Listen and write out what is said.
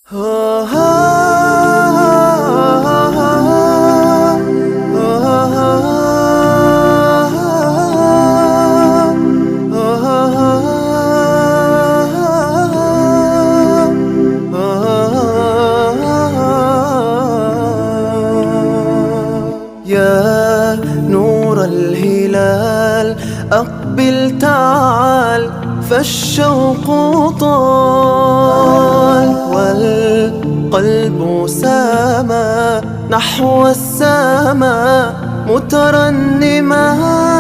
يا نور الهلال أقبل تعال، فالشوق طال والقلب سما نحو السماء مترنما.